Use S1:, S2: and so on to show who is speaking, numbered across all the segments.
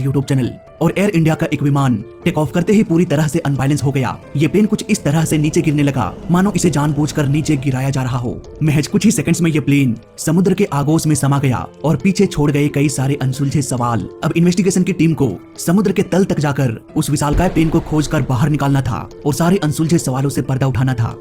S1: YouTube channel. और air India का एक विमान टेक ऑफ करते ही पूरी तरह से अनबैलेंस हो गया। ये प्लेन कुछ इस तरह से नीचे गिरने लगा मानो इसे जानबूझकर नीचे गिराया जा रहा हो। महज कुछ ही सेकंड्स में ये प्लेन समुद्र के आगोश में समा गया और पीछे छोड़ गए कई सारे अनसुलझे सवाल। अब इन्वेस्टिगेशन की टीम को समुद्र के तल तक जाकर उस विशालकाय प्लेन को खोजकर बाहर निकालना था और सारे अनसुलझे सवालों से पर्दा उठाना था।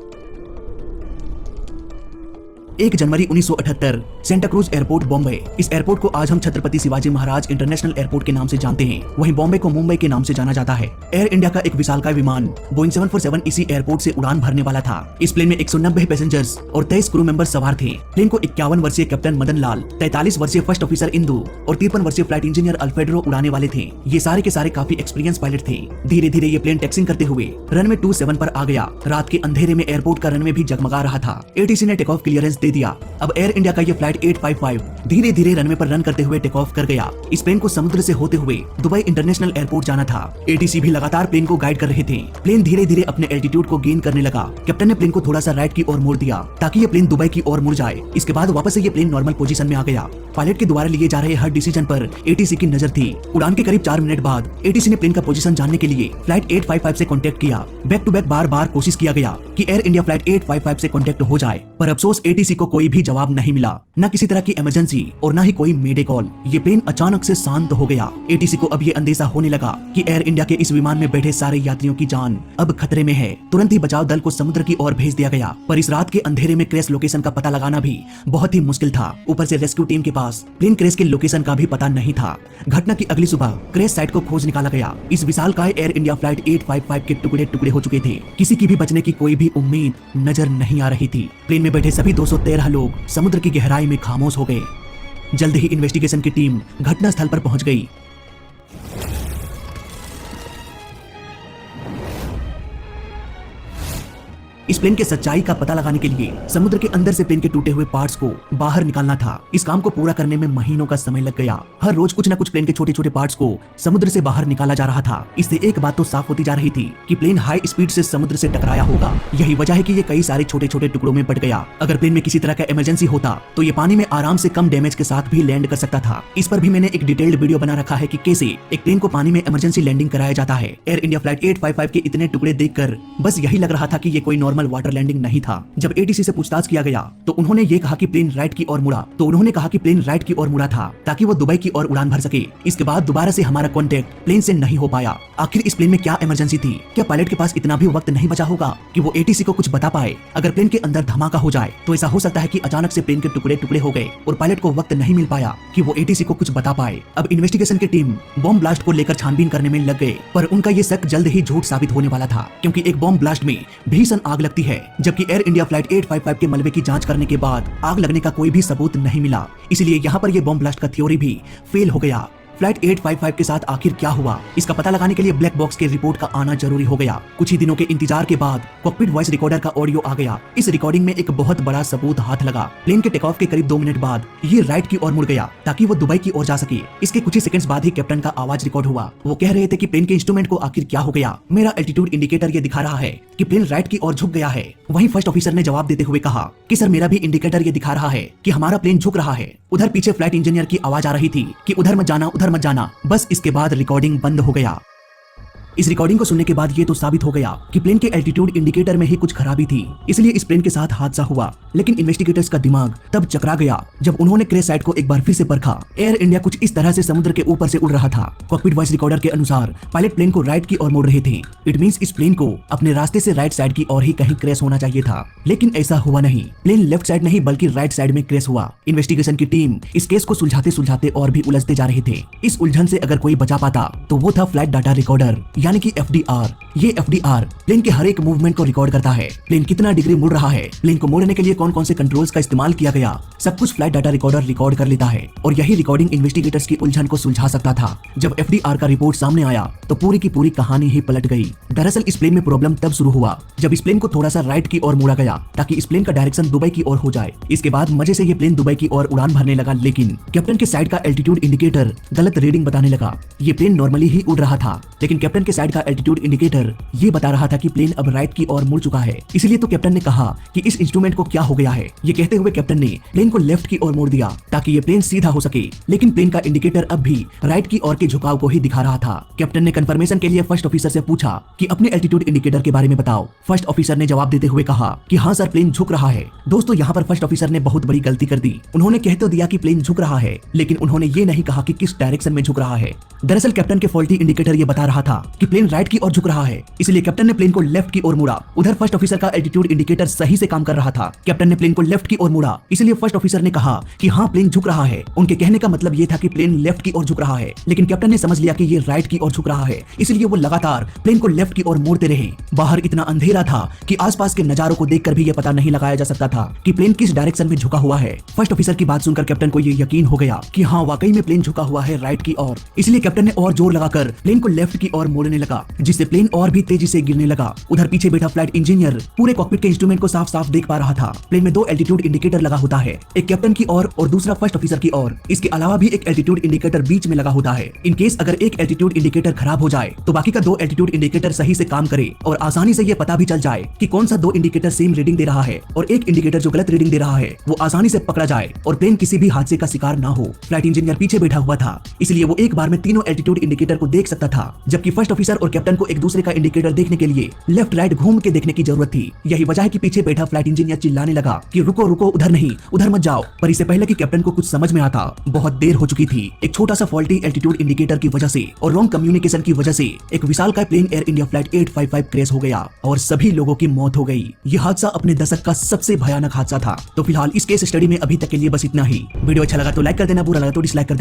S1: 1 जनवरी 1978 सेंटा क्रूज एयरपोर्ट बॉम्बे। इस एयरपोर्ट को आज हम छत्रपति शिवाजी महाराज इंटरनेशनल एयरपोर्ट के नाम से जानते हैं। वहीं बॉम्बे को मुंबई के नाम से जाना जाता है। एयर इंडिया का एक विशालकाय विमान बोइंग 747 इसी एयरपोर्ट से उड़ान भरने वाला था। इस प्लेन में 190 पैसेंजर्स और 23 क्रू मेंबर सवार थे। प्लेन को 51 वर्षीय कैप्टन मदन लाल, 43 वर्षीय फर्स्ट ऑफिसर इंदू और 53 वर्षीय फ्लाइट इंजीनियर अल्फ्रेडो उड़ाने वाले थे। ये सारे के सारे काफी एक्सपीरियंस पायलट थे। धीरे धीरे ये प्लेन टैक्सिंग करते हुए रनवे 27 पर आ गया। रात के अंधेरे में एयरपोर्ट का रनवे भी जगमगा रहा था। एटीसी ने टेक ऑफ क्लियरेंस दे दिया। अब एयर इंडिया का ये फ्लाइट 855 धीरे धीरे रनवे पर रन करते हुए टेक ऑफ कर गया। इस प्लेन को समुद्र से होते हुए दुबई इंटरनेशनल एयरपोर्ट जाना था। एटीसी भी लगातार प्लेन को गाइड कर रहे थे। प्लेन धीरे धीरे अपने एल्टीट्यूड को गेन करने लगा। कैप्टन ने प्लेन को थोड़ा सा राइट की ओर मोड़ दिया ताकि ये प्लेन दुबई की ओर मुड़ जाए। इसके बाद वापस से ये प्लेन नॉर्मल पोजीशन में आ गया। पायलट के द्वारा लिए जा रहे हर डिसीजन पर एटीसी की नजर थी। उड़ान के करीब 4 मिनट बाद एटीसी ने प्लेन का पोजीशन जानने के लिए फ्लाइट 855 से कॉन्टेक्ट किया। बैक टू बैक बार बार कोशिश किया गया कि एयर इंडिया फ्लाइट 855 से कॉन्टेक्ट हो जाए, पर अफसोस एटीसी को कोई भी जवाब नहीं मिला, न किसी तरह की इमरजेंसी और न ही कोई मेडे कॉल। ये प्लेन अचानक से शांत हो गया। एटीसी को अब ये अंदेशा होने लगा कि एयर इंडिया के इस विमान में बैठे सारे यात्रियों की जान अब खतरे में है। तुरंत ही बचाव दल को समुद्र की ओर भेज दिया गया, पर इस रात के अंधेरे में क्रैश लोकेशन का पता लगाना भी बहुत ही मुश्किल था। ऊपर से रेस्क्यू टीम के पास प्लेन क्रैश के लोकेशन का भी पता नहीं था। घटना की अगली सुबह क्रैश साइट को खोज निकाला गया। इस विशालकाय एयर इंडिया फ्लाइट 855 के टुकड़े टुकड़े हो चुके थे। किसी की भी बचने की कोई भी उम्मीद नजर नहीं आ रही थी। प्लेन में बैठे सभी 213 लोग समुद्र की गहराई में खामोश हो गए। जल्द ही इन्वेस्टिगेशन की टीम घटनास्थल पर पहुंच गई। इस प्लेन के सच्चाई का पता लगाने के लिए समुद्र के अंदर से प्लेन के टूटे हुए पार्ट्स को बाहर निकालना था। इस काम को पूरा करने में महीनों का समय लग गया। हर रोज कुछ न कुछ प्लेन के छोटे छोटे पार्ट्स को समुद्र से बाहर निकाला जा रहा था। इससे एक बात तो साफ होती जा रही थी कि प्लेन हाई स्पीड से समुद्र से टकराया होगा। यही वजह है कि ये कई सारे छोटे छोटे टुकड़ों में बट गया। अगर प्लेन में किसी तरह का इमरजेंसी होता तो ये पानी में आराम से कम डैमेज के साथ भी लैंड कर सकता था। इस पर भी मैंने एक डिटेल्ड वीडियो बना रखा है कि कैसे एक प्लेन को पानी में इमरजेंसी लैंडिंग कराया जाता है। एयर इंडिया फ्लाइट 855 के इतने टुकड़े देखकर बस यही लग रहा था कि ये कोई नॉर्मल वाटर लैंडिंग नहीं था। जब एटीसी से पूछताछ किया गया तो उन्होंने ये कहा कि प्लेन राइट की ओर मुड़ा था ताकि वो दुबई की ओर उड़ान भर सके। इसके बाद दोबारा से हमारा कांटेक्ट प्लेन से नहीं हो पाया। आखिर इस प्लेन में क्या इमरजेंसी थी? क्या पायलट के पास इतना भी वक्त नहीं बचा होगा कि वो एटीसी को कुछ बता पाए? अगर प्लेन के अंदर धमाका हो जाए तो ऐसा हो सकता है कि अचानक से प्लेन के टुकड़े टुकड़े हो गए और पायलट को वक्त नहीं मिल पाया कि वो एटीसी को कुछ बता पाए। अब इन्वेस्टिगेशन की टीम बॉम्ब ब्लास्ट को लेकर छानबीन करने में लग गए, पर उनका ये शक जल्द ही झूठ साबित होने वाला था, क्योंकि एक बॉम्ब ब्लास्ट में भीषण आग लगती है, जबकि एयर इंडिया फ्लाइट 855 के मलबे की जांच करने के बाद आग लगने का कोई भी सबूत नहीं मिला। इसलिए यहाँ पर यह बॉम्ब ब्लास्ट का थ्योरी भी फेल हो गया। फ्लाइट 855 के साथ आखिर क्या हुआ, इसका पता लगाने के लिए ब्लैक बॉक्स के रिपोर्ट का आना जरूरी हो गया। कुछ ही दिनों के इंतजार के बाद कॉकपिट वॉइस रिकॉर्डर का ऑडियो आ गया। इस रिकॉर्डिंग में एक बहुत बड़ा सबूत हाथ लगा। प्लेन के टेक ऑफ के करीब 2 मिनट बाद ये राइट की ओर मुड़ गया ताकि वो दुबई की ओर जा सके। इसके कुछ ही सेकंड्स बाद ही कैप्टन का आवाज रिकॉर्ड हुआ। वो कह रहे थे कि प्लेन के इंस्ट्रूमेंट को आखिर क्या हो गया। मेरा एल्टीट्यूड इंडिकेटर ये दिखा रहा है कि प्लेन राइट की ओर झुक गया है। वहीं फर्स्ट ऑफिसर ने जवाब देते हुए कहा कि सर, मेरा भी इंडिकेटर ये दिखा रहा है कि हमारा प्लेन झुक रहा है। उधर पीछे फ्लाइट इंजीनियर की आवाज आ रही थी कि उधर मत जाना, उधर मत जाना। बस इसके बाद रिकॉर्डिंग बंद हो गया। इस रिकॉर्डिंग को सुनने के बाद ये तो साबित हो गया कि प्लेन के एल्टीट्यूड इंडिकेटर में ही कुछ खराबी थी, इसलिए इस प्लेन के साथ हादसा हुआ। लेकिन इन्वेस्टिगेटर्स का दिमाग तब चकरा गया जब उन्होंने क्रैश साइट को एक बार फिर से परखा। एयर इंडिया कुछ इस तरह से समुद्र के ऊपर से उड़ रहा था। कॉकपिट वॉइस रिकॉर्डर के अनुसार पायलट प्लेन को राइट की ओर मोड़ रहे थे। इट मींस इस प्लेन को अपने रास्ते से राइट साइड की ओर ही कहीं क्रैश होना चाहिए था, लेकिन ऐसा हुआ नहीं। प्लेन लेफ्ट साइड नहीं बल्कि राइट साइड में क्रैश हुआ। इन्वेस्टिगेशन की टीम इस केस को सुलझाते सुलझाते और भी उलझते जा रहे थे। इस उलझन से अगर कोई बचा पाता तो वो था फ्लाइट डाटा रिकॉर्डर, यानी कि FDR। ये FDR प्लेन के हर एक मूवमेंट को रिकॉर्ड करता है। प्लेन कितना डिग्री मुड़ रहा है, प्लेन को मोड़ने के लिए कौन कौन से कंट्रोल्स का इस्तेमाल किया गया, सब कुछ फ्लाइट डाटा रिकॉर्डर रिकॉर्ड कर लेता है। और यही रिकॉर्डिंग इन्वेस्टिगेटर्स की उलझन को सुलझा सकता था। जब FDR का रिपोर्ट सामने आया तो पूरी की पूरी कहानी ही पलट गई। दरअसल इस प्लेन में प्रॉब्लम तब शुरू हुआ जब इस प्लेन को थोड़ा सा राइट की ओर मोड़ा गया ताकि इस प्लेन का डायरेक्शन दुबई की ओर हो जाए। इसके बाद मजे से ये प्लेन दुबई की ओर उड़ान भरने लगा, लेकिन कैप्टन के साइड का एल्टीट्यूड इंडिकेटर गलत रीडिंग बताने लगा। ये प्लेन नॉर्मली ही उड़ रहा था, लेकिन कैप्टन के के साइड का एल्टीट्यूड इंडिकेटर ये बता रहा था कि प्लेन अब राइट की ओर मुड़ चुका है। इसलिए तो कैप्टन ने कहा कि इस इंस्ट्रूमेंट को क्या हो गया है। ये कहते हुए कैप्टन ने प्लेन को लेफ्ट की ओर मोड़ दिया ताकि ये प्लेन सीधा हो सके, लेकिन प्लेन का इंडिकेटर अब भी राइट की ओर के झुकाव को ही दिखा रहा था। कैप्टन ने कंफर्मेशन के लिए फर्स्ट ऑफिसर से पूछा कि अपने एल्टीट्यूड इंडिकेटर के बारे में बताओ। फर्स्ट ऑफिसर ने जवाब देते हुए कहा कि हाँ सर, प्लेन झुक रहा है। दोस्तों, यहाँ पर फर्स्ट ऑफिसर ने बहुत बड़ी गलती कर दी। उन्होंने कह तो दिया कि प्लेन झुक रहा है, लेकिन उन्होंने ये नहीं कहा कि किस डायरेक्शन में झुक रहा है। दरअसल कैप्टन के फॉल्टी इंडिकेटर ये बता रहा था कि प्लेन राइट की ओर झुक रहा है, इसलिए कैप्टन ने प्लेन को लेफ्ट की ओर मुड़ा। उधर फर्स्ट ऑफिसर का एल्टीट्यूड इंडिकेटर सही से काम कर रहा था। कैप्टन ने प्लेन को लेफ्ट की ओर मुड़ा, इसलिए फर्स्ट ऑफिसर ने कहा कि हाँ, प्लेन झुक रहा है। उनके कहने का मतलब ये था कि प्लेन लेफ्ट की ओर झुक रहा है, लेकिन कैप्टन ने समझ लिया कि ये राइट की ओर झुक रहा है, इसलिए वो लगातार प्लेन को लेफ्ट की ओर मोड़ते रहे। बाहर इतना अंधेरा था कि आसपास के नजारों को देखकर भी ये पता नहीं लगाया जा सकता था कि प्लेन किस डायरेक्शन में झुका हुआ है। फर्स्ट ऑफिसर की बात सुनकर कैप्टन को ये यकीन हो गया कि हाँ, वाकई में प्लेन झुका हुआ है राइट की ओर। इसलिए कैप्टन ने और जोर लगाकर प्लेन को लेफ्ट की ओर मोड़ने लगा, जिससे प्लेन और भी तेजी से गिरने लगा। उधर पीछे बैठा फ्लाइट इंजीनियर पूरे कॉकपिट के इंस्ट्रूमेंट को साफ साफ देख पा रहा था। प्लेन में 2 एल्टीट्यूड इंडिकेटर लगा होता है, एक कैप्टन की ओर और दूसरा फर्स्ट ऑफिसर की ओर। इसके अलावा भी एक एल्टीट्यूड इंडिकेटर बीच में लगा होता है। इन केस अगर एक एल्टीट्यूड इंडिकेटर खराब हो जाए तो बाकी का 2 एल्टीट्यूड इंडिकेटर सही से काम करे और आसानी से ये पता भी चल जाए कि कौन सा 2 इंडिकेटर सेम रीडिंग दे रहा है और एक इंडिकेटर जो गलत रीडिंग दे रहा है वो आसानी से पकड़ा जाए और प्लेन किसी भी हादसे का शिकार ना हो। फ्लाइट इंजीनियर पीछे बैठा हुआ था, इसलिए वो एक बार में तीनों एल्टीट्यूड इंडिकेटर को देख सकता था, जबकि फर्स्ट ऑफिसर और कैप्टन को एक दूसरे का इंडिकेटर देखने के लिए लेफ्ट राइट घूम के देखने की जरूरत थी। यही वजह है कि पीछे बैठा फ्लाइट इंजीनियर चिल्लाने लगा कि रुको रुको, उधर नहीं, उधर मत जाओ। पर इससे पहले कि कैप्टन को कुछ समझ में आता, बहुत देर हो चुकी थी। एक छोटा सा फॉल्टी एल्टीट्यूड इंडिकेटर की वजह से और रॉन्ग कम्युनिकेशन की वजह से एक विशालकाय plane Air India flight 855 crash हो गया और सभी लोगों की मौत हो गई। यह हादसा अपने दशक का सबसे भयानक हादसा था। तो फिलहाल इस केस स्टडी में अभी तक के लिए बस इतना ही। वीडियो अच्छा लगा तो लाइक कर देना, बुरा लगा तो डिसलाइक कर देना।